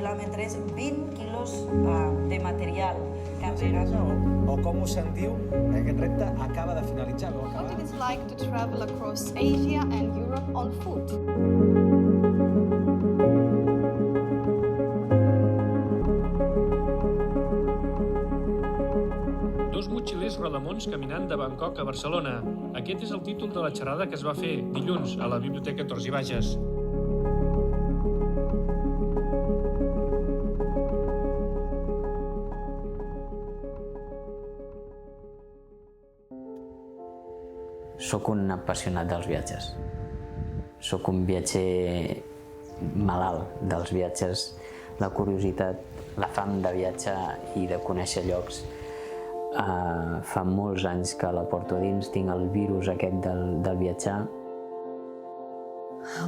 quilòmetres, 20 quilos de material carregat. O com us sentiu, aquest repte acaba de finalitzar. What it is like to travel across Asia and Europe on foot. Dos motxilers rodamons caminant de Bangkok a Barcelona. Aquest és el títol de la xerrada que es va fer dilluns a la Biblioteca Torts i Bages. Soc un apassionat dels viatges. Soc un viatger malalt dels viatges, la curiositat, la fam de viatjar i de conèixer llocs. Fa molts anys que la porto a dins, tinc el virus aquest del viatjar.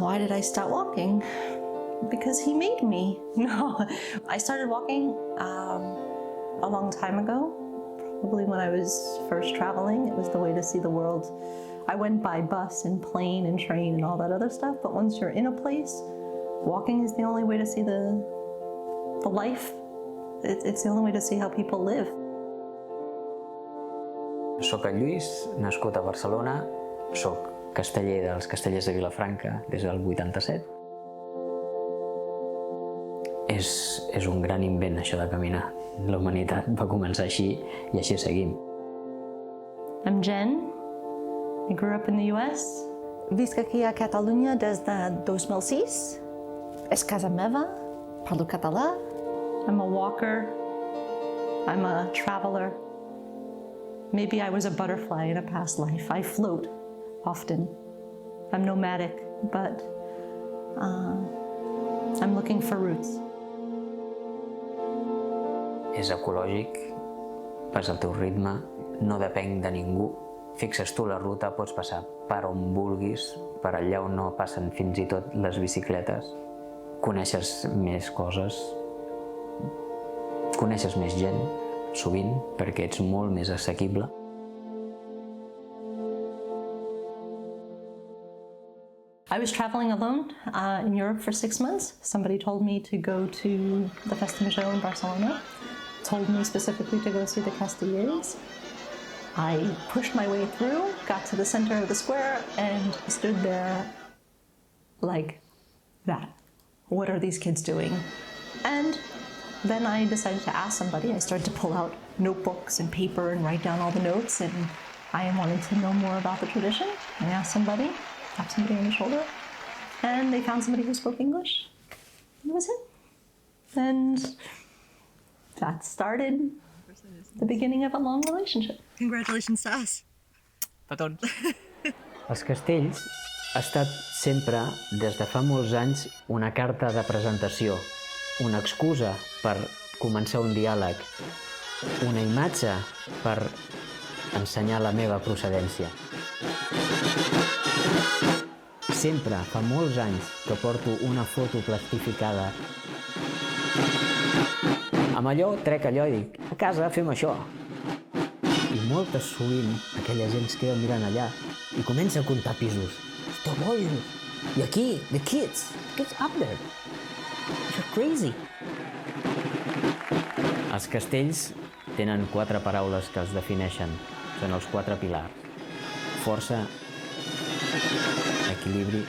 Why did I start walking? Because he made me. No, I started walking a long time ago. Probably when I was first traveling, it was the way to see the world. I went by bus and plane and train and all that other stuff, but once you're in a place, walking is the only way to see the life. It's the only way to see how people live. Soc en Lluís, nascut a Barcelona, soc casteller dels Castellers de Vilafranca des del 87. És un gran invent, això de caminar. La humanitat va començar així i així seguim. I'm Jenn. I grew up in the US. Visc aquí a Catalunya des de 2006. És casa meva. Parlo català. I'm a walker. I'm a traveler. Maybe I was a butterfly in a past life. I float often. I'm nomadic, but I'm looking for roots. És ecològic, vas al teu ritme, no depenc de ningú. Fixes tu la ruta, pots passar per on vulguis, per allà on no passen fins i tot les bicicletes. Coneixes més coses, coneixes més gent, sovint, perquè ets molt més assequible. I was traveling alone in Europe for 6 months. Somebody told me to go to the Descubrelo in Barcelona, told me specifically to go see the Castellers. I pushed my way through, got to the center of the square, and stood there like that. What are these kids doing? And then I decided to ask somebody. I started to pull out notebooks and paper and write down all the notes, and I wanted to know more about the tradition. I asked somebody, tapped somebody on the shoulder, and they found somebody who spoke English. And that was it. And that started the beginning of a long relationship. Congratulations to us. Petons. Els castells ha estat sempre, des de fa molts anys, una carta de presentació, una excusa per començar un diàleg, una imatge per ensenyar la meva procedència. Sempre, fa molts anys, que porto una foto plastificada. Amb allò trec allò i dic, a casa fem això. I moltes sovint aquella gent es queda mirant allà i comença a comptar pisos. Stop boys! I aquí, the kids up there. You're crazy. Els castells tenen 4 paraules que els defineixen. Són els 4 pilars. Força, equilibri,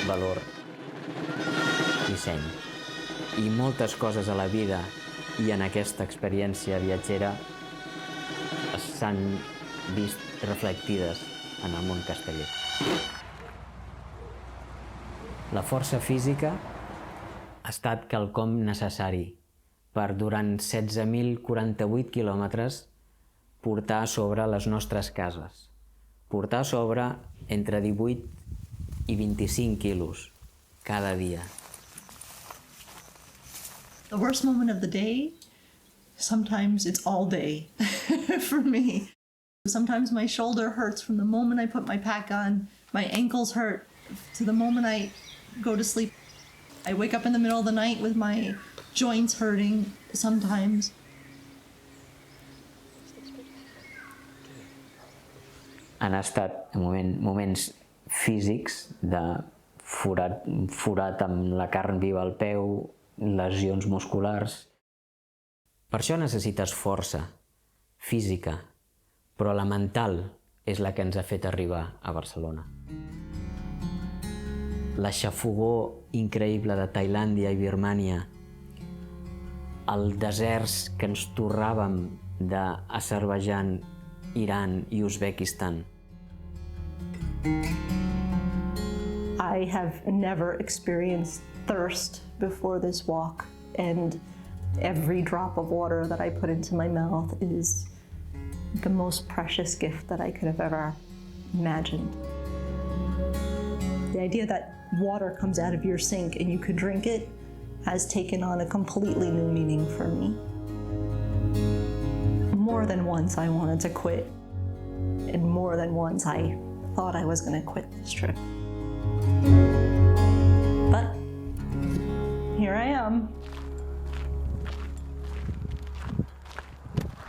valor i seny. I moltes coses a la vida i en aquesta experiència viatgera s'han vist reflectides en el món casteller. La força física ha estat quelcom necessari per, durant 16.048 quilòmetres, portar a sobre les nostres cases. Portar a sobre entre 18 i 25 quilos cada dia. The worst moment of the day, sometimes it's all day for me. Sometimes my shoulder hurts from the moment I put my pack on, my ankles hurt to the moment I go to sleep. I wake up in the middle of the night with my joints hurting sometimes. Han estat moments físics de forat amb la carn viva al peu, lesions musculars. Per això necessites força física, però la mental és la que ens ha fet arribar a Barcelona. La xafogor increïble de Tailàndia i Birmània, els deserts que ens torràvem d'Azerbaidjan, Iran i Uzbekistan. I have never experienced thirst before this walk, and every drop of water that I put into my mouth is the most precious gift that I could have ever imagined. The idea that water comes out of your sink and you could drink it has taken on a completely new meaning for me. More than once I wanted to quit, and more than once I thought I was going to quit this trip. But here I am.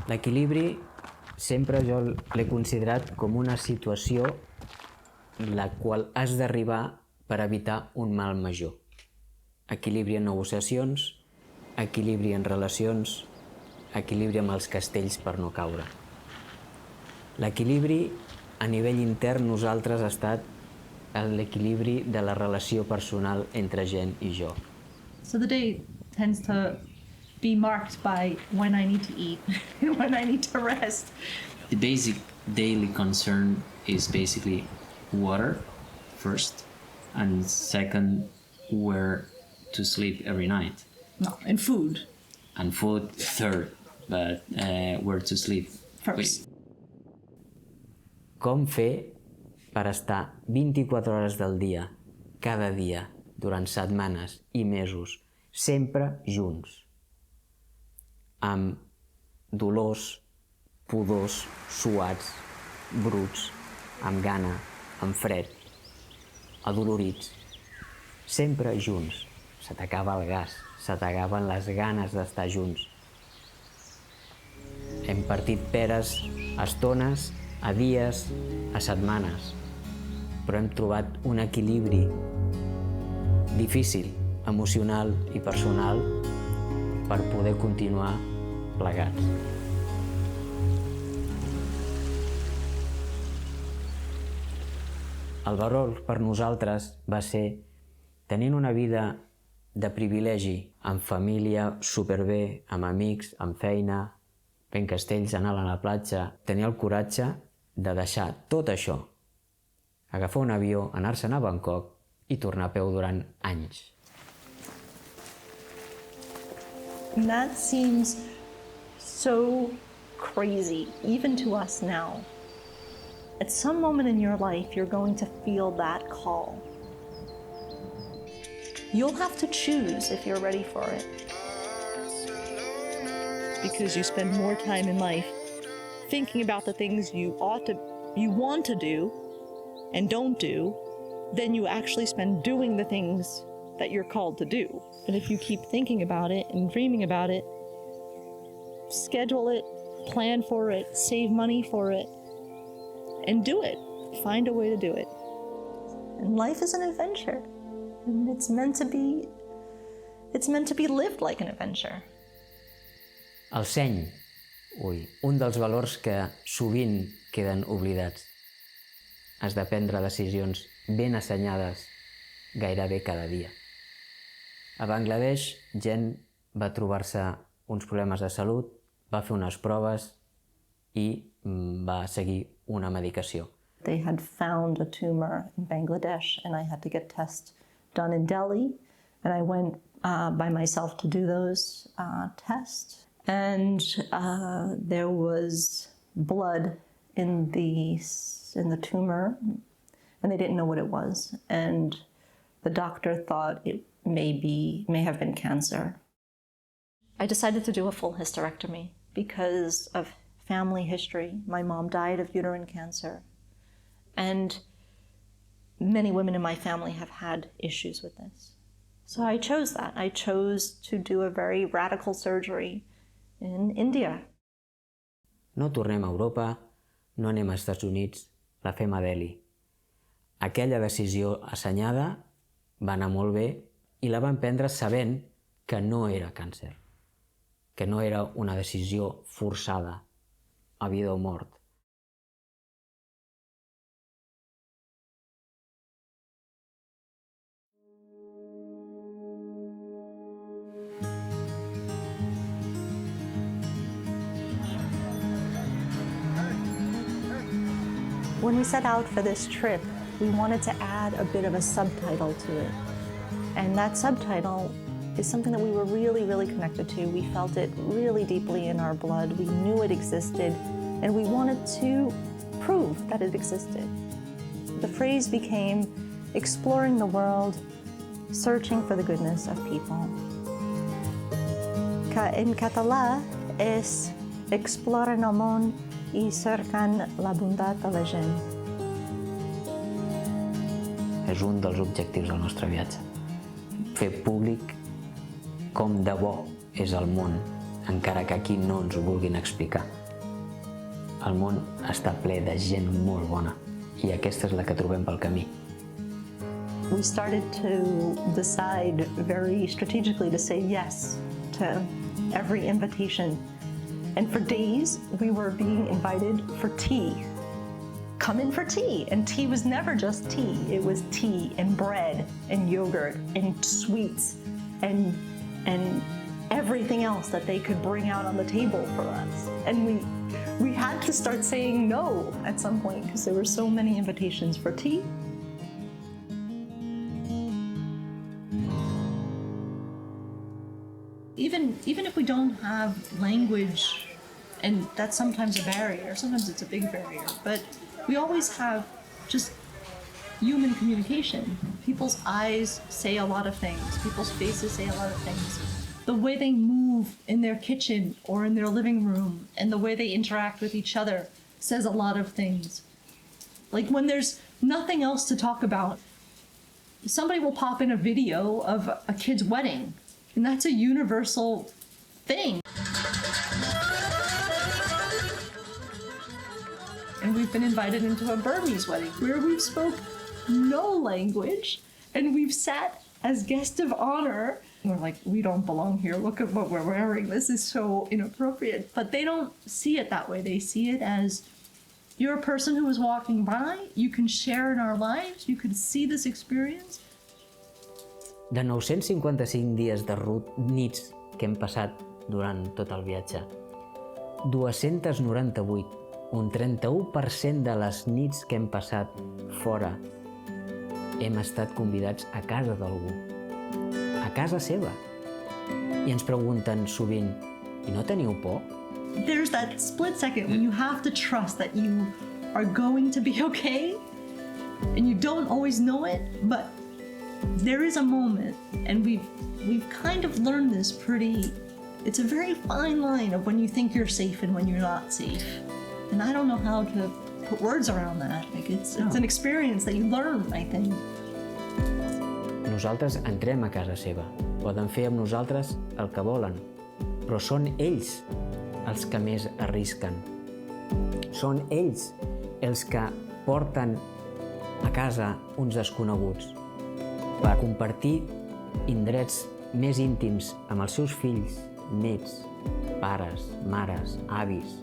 L'equilibri sempre jo l'he considerat com una situació en la qual has d'arribar per evitar un mal major. Equilibri en negociacions, equilibri en relacions, equilibri amb els castells per no caure. L'equilibri a nivell intern nosaltres ha estat l'equilibri de la relació personal entre Jenn i jo. So the day tends to be marked by when I need to eat and when I need to rest. The basic daily concern is basically water first, and second, where to sleep every night. No, and food. And food third, but where to sleep First. Com fer per estar 24 hores del dia, cada dia, durant setmanes i mesos, sempre junts, amb dolors, pudors, suats, bruts, amb gana, amb fred, adolorits, sempre junts. Se t'acaba el gas, se t'acaben les ganes d'estar junts. Hem partit peres a estones, a dies, a setmanes, però hem trobat un equilibri difícil, emocional i personal per poder continuar plegats. El valor per nosaltres va ser, tenint una vida de privilegi, amb família superbé, amb amics, amb feina, fent castells, anar a la platja, tenir el coratge de deixar tot això, agafar un avió, anar-se'n a Bangkok i tornar a peu durant anys. And that seems so crazy, even to us now. At some moment in your life, you're going to feel that call. You'll have to choose if you're ready for it. Because you spend more time in life thinking about the things you want to do and don't do, than you actually spend doing the things that you're called to do. But if you keep thinking about it and dreaming about it, schedule it, plan for it, save money for it, and do it. Find a way to do it. And life is an adventure. And it's meant to be lived like an adventure. El seny, un dels valors que sovint queden oblidats. Has de prendre decisions ben assenyades gairebé cada dia. A Bangladesh, Jenn va trobar-se uns problemes de salut, va fer unes proves i va seguir una medicació. They had found a tumor in Bangladesh, and I had to get tests done in Delhi, and I went by myself to do those tests. And there was blood in the tumor, and they didn't know what it was. And the doctor thought it may have been cancer. I decided to do a full hysterectomy because of family history. My mom died of uterine cancer, and many women in my family have had issues with this. So I chose that. I chose to do a very radical surgery in India. No tornem a Europa, no anem als Estats Units, la fem a Delhi. Aquella decisió assenyada va anar molt bé i la vam prendre sabent que no era càncer, que no era una decisió forçada a vida o mort. When we set out for this trip, we wanted to add a bit of a subtitle to it. And that subtitle is something that we were really, really connected to. We felt it really deeply in our blood. We knew it existed, and we wanted to prove that it existed. The phrase became exploring the world, searching for the goodness of people. En català és exploren el món i cerquen la bondat de la gent. És un dels objectius del nostre viatge. Fer públic com de bo és el món, encara que aquí no ens ho vulguin explicar. El món està ple de gent molt bona i aquesta és la que trobem pel camí. We started to decide very strategically to say yes to every invitation. And for days, we were being invited for tea. Come in for tea. And tea was never just tea. It was tea and bread and yogurt and sweets and everything else that they could bring out on the table for us. And we had to start saying no at some point because there were so many invitations for tea. Even if we don't have language, and that's sometimes a barrier, sometimes it's a big barrier, but we always have just human communication. People's eyes say a lot of things. People's faces say a lot of things. The way they move in their kitchen or in their living room and the way they interact with each other says a lot of things. Like when there's nothing else to talk about, somebody will pop in a video of a kid's wedding, and that's a universal thing. And we've been invited into a Burmese wedding where we've spoke no language and we've sat as guest of honor. We're like, we don't belong here. Look at what we're wearing. This is so inappropriate. But they don't see it that way. They see it as you're a person who is walking by. You can share in our lives. You can see this experience. De 955 dies de nits que hem passat durant tot el viatge, 298, un 31% de les nits que hem passat fora, hem estat convidats a casa d'algú, a casa seva. I ens pregunten sovint, i no teniu por? There's that split second when you have to trust that you are going to be okay, and you don't always know it, but there is a moment, and we've kind of learned this it's a very fine line of when you think you're safe and when you're not safe. And I don't know how to put words around that. Like it's an experience that you learn, I think. Nosaltres entrem a casa seva. Poden fer amb nosaltres el que volen, però són ells els que més arrisquen. Són ells els que porten a casa uns desconeguts per compartir indrets més íntims amb els seus fills, nets, pares, mares, avis.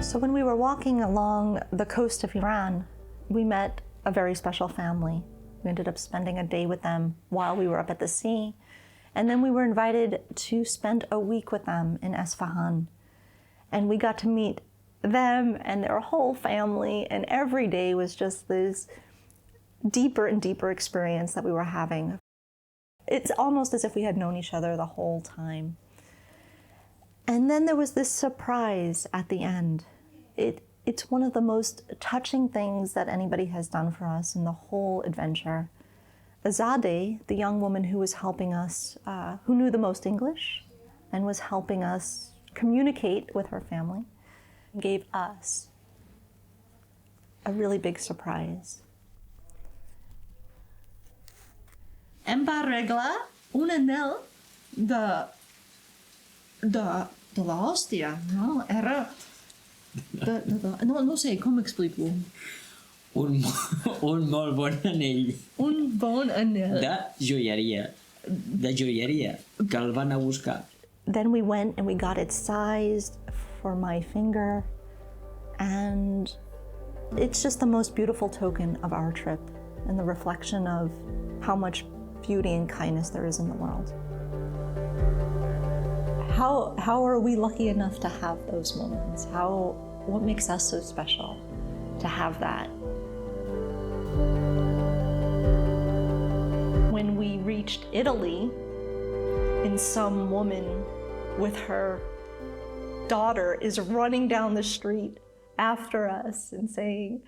So when we were walking along the coast of Iran, we met a very special family. We ended up spending a day with them while we were up at the sea. And then we were invited to spend a week with them in Isfahan. And we got to meet them and their whole family, and every day was just this deeper and deeper experience that we were having. It's almost as if we had known each other the whole time. And then there was this surprise at the end. It's one of the most touching things that anybody has done for us in the whole adventure. Azadeh, the young woman who was helping us, who knew the most English and was helping us communicate with her family, gave us a really big surprise. Em va arreglar un anel de la hòstia, no? Era... no sé, com explico? un molt bon anell Un bon anell. de joieria, que el van a buscar. Then we went and we got it sized for my finger, and it's just the most beautiful token of our trip and the reflection of how much beauty and kindness there is in the world. How are we lucky enough to have those moments? What makes us so special to have that? When we reached Italy, and some woman with her daughter is running down the street after us and saying,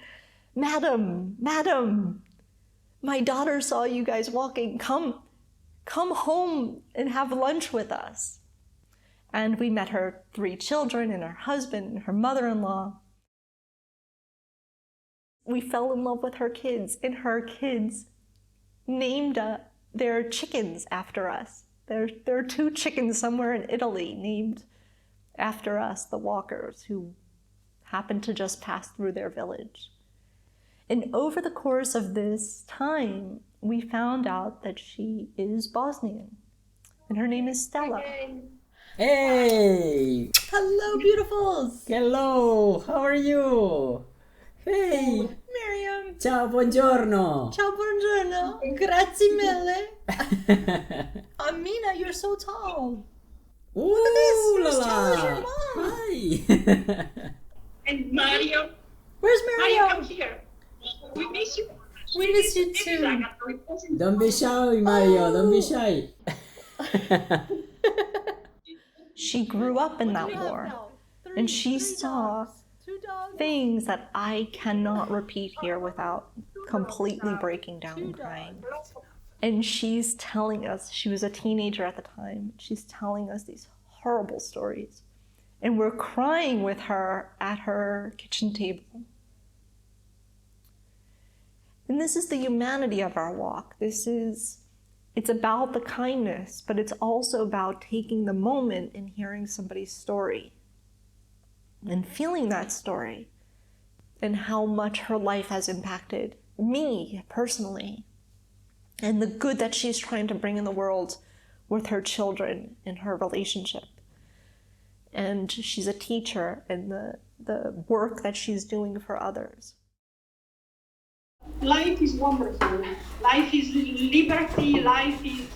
Madam, my daughter saw you guys walking. Come home and have lunch with us. And we met her 3 children and her husband and her mother-in-law. We fell in love with her kids, and her kids named their chickens after us. There are 2 chickens somewhere in Italy named after us, the walkers, who happened to just pass through their village. And over the course of this time, we found out that she is Bosnian, and her name is Stella. Hey! Hello, beautifuls. Hello! How are you? Hey! Miriam. Ciao, buongiorno! Ciao, buongiorno. Grazie mille. Amina, you're so tall. Look at this. La You're as tall as la! your mom. Hi! And Mario, Where's Mario, Mario? come here. We miss you. We miss you too. Don't be shy, Mario, don't be shy. She grew up in that war, and she saw things that I cannot repeat here without completely breaking down and crying. And she's telling us, she was a teenager at the time, she's telling us these horrible stories. And we're crying with her at her kitchen table. And this is the humanity of our walk. It's about the kindness, but it's also about taking the moment and hearing somebody's story and feeling that story and how much her life has impacted me personally and the good that she's trying to bring in the world with her children and her relationship. And she's a teacher, and the work that she's doing for others. Life is wonderful. Life is liberty. Life is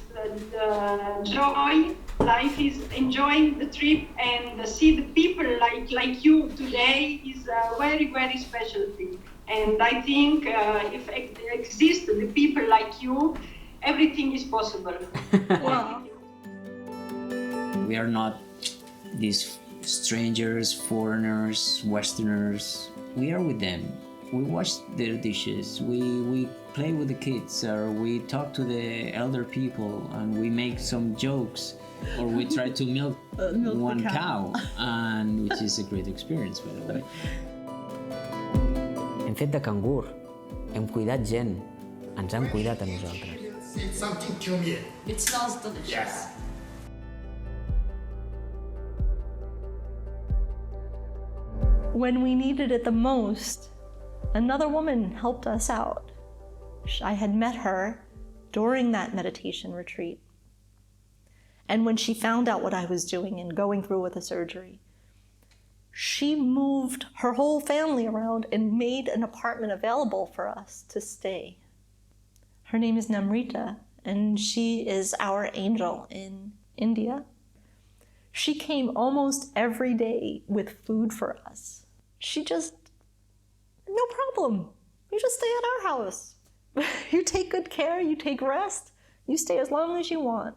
joy. Life is enjoying the trip and see the people like you today is a very, very special thing. And I think if exist the people like you, everything is possible. Wow. We are not these strangers, foreigners, Westerners. We are with them. We wash their dishes, we play with the kids, or we talk to the elder people, and we make some jokes, or we try to milk one cow, and which is a great experience, by the way. Hem fet de cangur, hem cuidat gent, ens han cuidat a nosaltres. It's something to me. It smells delicious. Yes. When we needed it the most, another woman helped us out. I had met her during that meditation retreat. And when she found out what I was doing and going through with the surgery, she moved her whole family around and made an apartment available for us to stay. Her name is Namrita, and she is our angel in India. She came almost every day with food for us. She just, no problem. You just stay at our house. You take good care, you take rest, you stay as long as you want.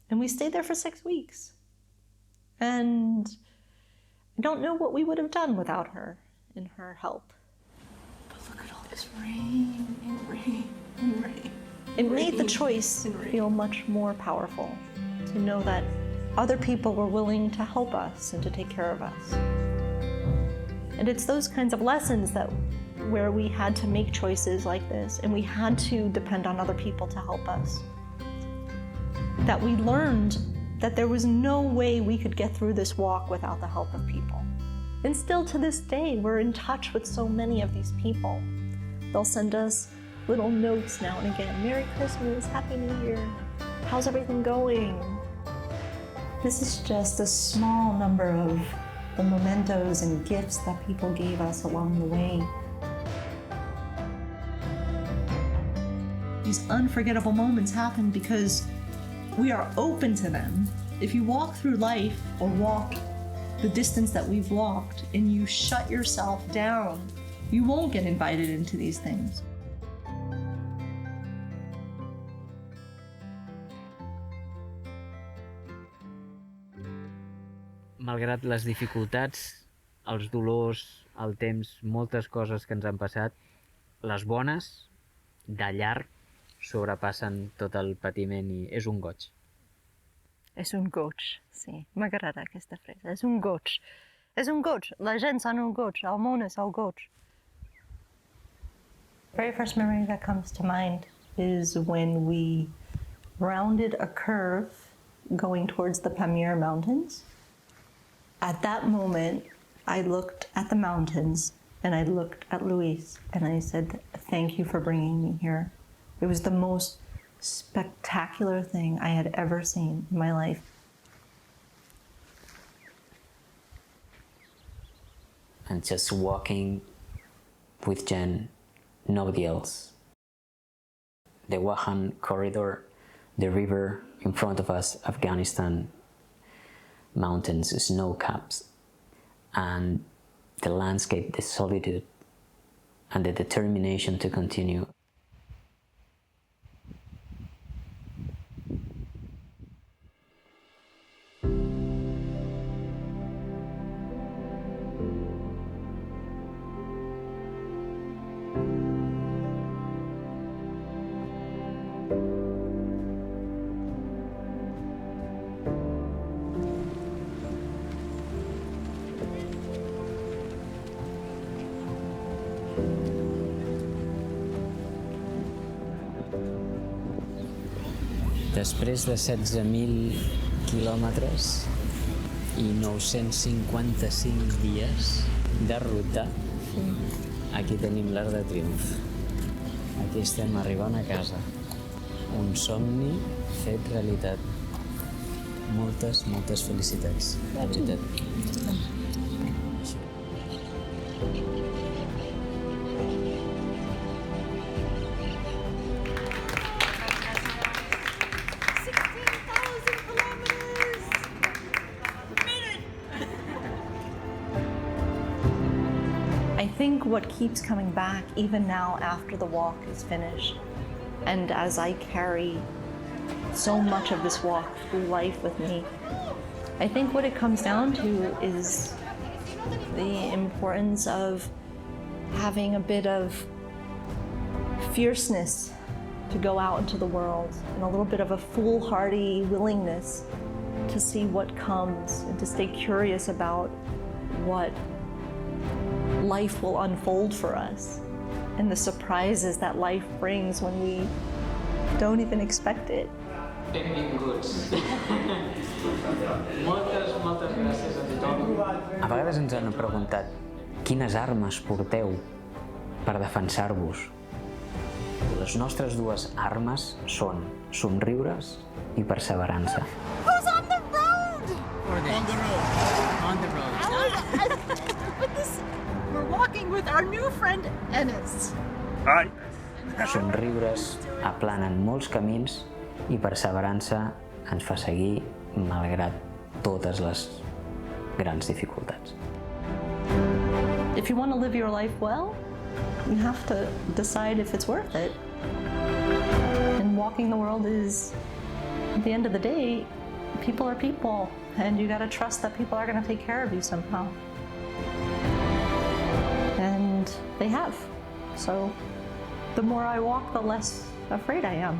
And we stayed there for 6 weeks. And I don't know what we would have done without her and her help. But look at all this rain and rain and rain. It made the choice feel much more powerful, to know that other people were willing to help us and to take care of us. And it's those kinds of lessons where we had to make choices like this, and we had to depend on other people to help us, that we learned that there was no way we could get through this walk without the help of people. And still to this day, we're in touch with so many of these people They'll send us little notes now and again. Merry Christmas, Happy New Year. How's everything going? This is just a small number of the mementos and gifts that people gave us along the way. These unforgettable moments happen because we are open to them. If you walk through life or walk the distance that we've walked and you shut yourself down, you won't get invited into these things. Malgrat les dificultats, els dolors, el temps, moltes coses que ens han passat, les bones, de llarg, sobrepassen tot el patiment i és un goig. És un goig, sí. M'agrada aquesta frase. És un goig. És un goig. La gent són un goig. El món és el goig. The very first memory that comes to mind is when we rounded a curve going towards the Pamir Mountains. At that moment, I looked at the mountains and I looked at Lluís and I said, thank you for bringing me here. It was the most spectacular thing I had ever seen in my life. And just walking with Jenn, nobody else. The Wahan corridor, the river in front of us, Afghanistan, mountains, snow caps, and the landscape, the solitude, and the determination to continue. Després de 16.000 quilòmetres i 955 dies de ruta, aquí tenim l'Arc de Triomf. Aquí estem arribant a casa. Un somni fet realitat. Moltes, moltes felicitats, de veritat. I think what keeps coming back, even now after the walk is finished, and as I carry so much of this walk through life with me, I think what it comes down to is the importance of having a bit of fierceness to go out into the world and a little bit of a foolhardy willingness to see what comes and to stay curious about what life will unfold for us and the surprises that life brings when we don't even expect it. Benvinguts. Moltes gràcies a tothom. A vegades ens han preguntat quines armes porteu per defensar-vos. Les nostres dues armes són somriures i perseverança. Who's on the road? On the road. We're walking with our new friend Ennis. Somriures aplanen molts camins i perseverança ens fa seguir malgrat totes les grans dificultats. If you want to live your life well, you have to decide if it's worth it. And walking the world is, at the end of the day, people are people, and you gotta trust that people are gonna take care of you somehow. And they have. So the more I walk, the less afraid I am.